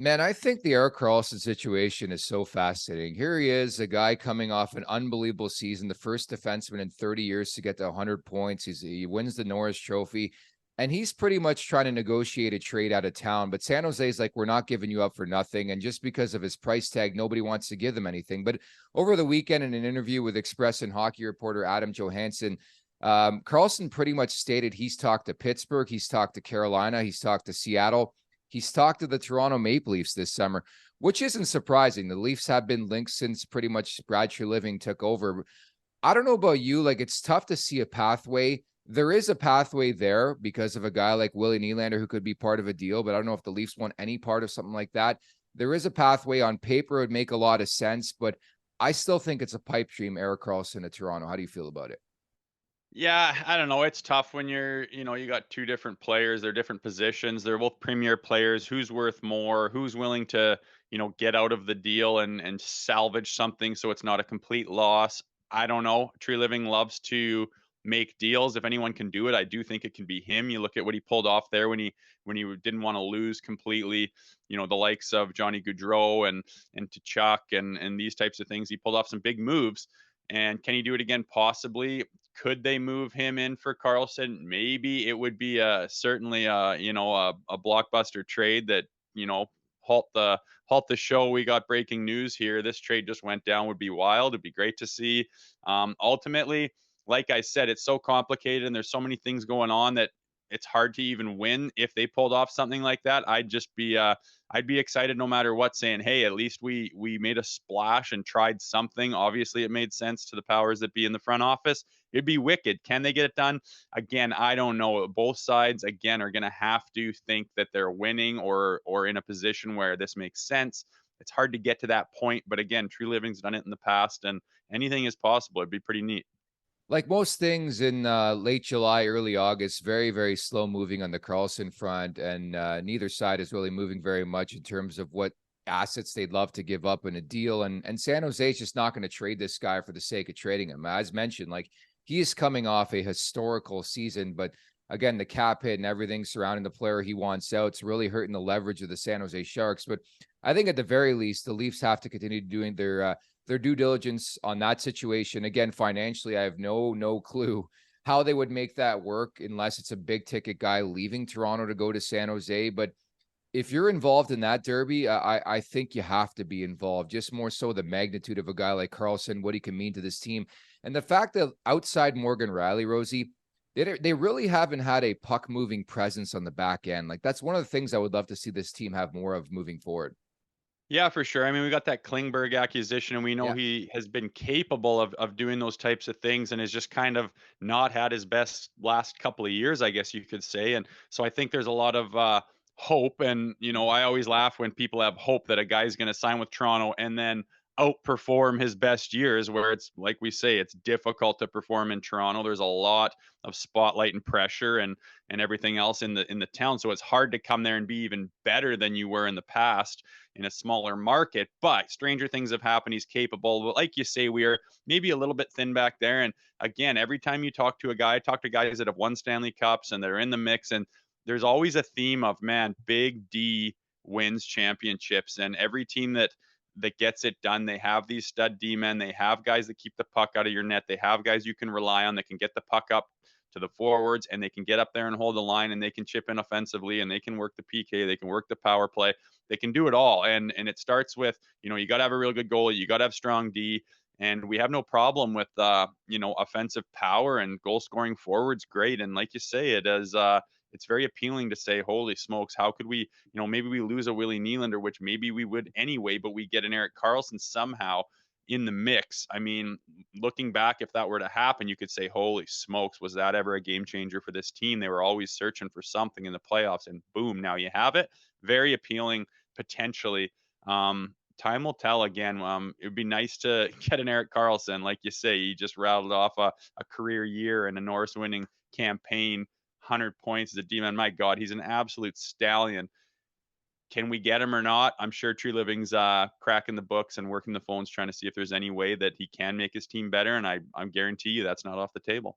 Man, I think the Erik Karlsson situation is so fascinating. Here he is, a guy coming off an unbelievable season, the first defenseman in 30 years to get to 100 points. He wins the Norris Trophy, and he's pretty much trying to negotiate a trade out of town. But San Jose's like, we're not giving you up for nothing. And just because of his price tag, nobody wants to give them anything. But over the weekend, in an interview with Expressen hockey reporter Adam Johansson, Karlsson pretty much stated he's talked to Pittsburgh, he's talked to Carolina, he's talked to Seattle. He's talked to the Toronto Maple Leafs this summer, which isn't surprising. The Leafs have been linked since pretty much Brad Treliving took over. I don't know about you. Like, it's tough to see a pathway. There is a pathway there because of a guy like Willie Nylander who could be part of a deal, but I don't know if the Leafs want any part of something like that. There is a pathway on paper. It would make a lot of sense, but I still think it's a pipe dream, Erik Karlsson at Toronto. How do you feel about it? Yeah, I don't know. It's tough when you got two different players. They're different positions. They're both premier players. Who's worth more? Who's willing to, get out of the deal and salvage something so it's not a complete loss? I don't know. Tree Living loves to make deals. If anyone can do it, I do think it can be him. You look at what he pulled off there when he didn't want to lose completely. The likes of Johnny Gaudreau and Tuchuk and these types of things. He pulled off some big moves. And can he do it again? Possibly. Could they move him in for Karlsson? Maybe it would be certainly a blockbuster trade that you know halt the show. We got breaking news here. This trade just went down. Would be wild. It'd be great to see. Ultimately, like I said, it's so complicated and there's so many things going on that it's hard to even win. If they pulled off something like that, I'd be excited no matter what, saying, "Hey, at least we made a splash and tried something." Obviously, it made sense to the powers that be in the front office. It'd be wicked. Can they get it done? Again, I don't know. Both sides again are going to have to think that they're winning or in a position where this makes sense. It's hard to get to that point, but again, True Living's done it in the past, and anything is possible. It'd be pretty neat. Like most things in late July, early August, very, very slow moving on the Karlsson front. And neither side is really moving very much in terms of what assets they'd love to give up in a deal. And San Jose is just not going to trade this guy for the sake of trading him. As mentioned, like he is coming off a historical season, but again, the cap hit and everything surrounding the player he wants out, it's really hurting the leverage of the San Jose Sharks. But I think at the very least, the Leafs have to continue doing their due diligence on that situation. Again, financially, I have no clue how they would make that work unless it's a big ticket guy leaving Toronto to go to San Jose. But if you're involved in that derby, I think you have to be involved. Just more so the magnitude of a guy like Karlsson, what he can mean to this team, and the fact that outside Morgan Riley, Rosie, they really haven't had a puck moving presence on the back end. Like that's one of the things I would love to see this team have more of moving forward. Yeah, for sure. I mean, we got that Klingberg accusation, and we know Yeah. he has been capable of doing those types of things, and has just kind of not had his best last couple of years, I guess you could say. And so I think there's a lot of hope, and I always laugh when people have hope that a guy's going to sign with Toronto and then outperform his best years. Where it's like we say, it's difficult to perform in Toronto. There's a lot of spotlight and pressure and everything else in the town, so it's hard to come there and be even better than you were in the past in a smaller market. But stranger things have happened. He's capable. But like you say, we are maybe a little bit thin back there. And again, every time you talk to a guy, I talk to guys that have won Stanley Cups and they're in the mix. And there's always a theme of, man, Big D wins championships. And every team that gets it done, they have these stud D men. They have guys that keep the puck out of your net. They have guys you can rely on that can get the puck up to the forwards, and they can get up there and hold the line, and they can chip in offensively, and they can work the PK, they can work the power play, they can do it all. And it starts with, you got to have a real good goalie, you got to have strong D, and we have no problem with offensive power and goal scoring forwards. Great, and like you say, it's very appealing to say, holy smokes, how could we, maybe we lose a Willie Nylander, which maybe we would anyway, but we get an Erik Karlsson somehow in the mix. I mean, looking back, if that were to happen, you could say, holy smokes, was that ever a game changer for this team? They were always searching for something in the playoffs, and boom, now you have it. Very appealing, potentially. Time will tell again. It would be nice to get an Erik Karlsson. Like you say, he just rattled off a career year and a Norris winning campaign, 100 points as a D-man. My God, he's an absolute stallion. Can we get him or not? I'm sure True Living's cracking the books and working the phones trying to see if there's any way that he can make his team better. And I guarantee you that's not off the table.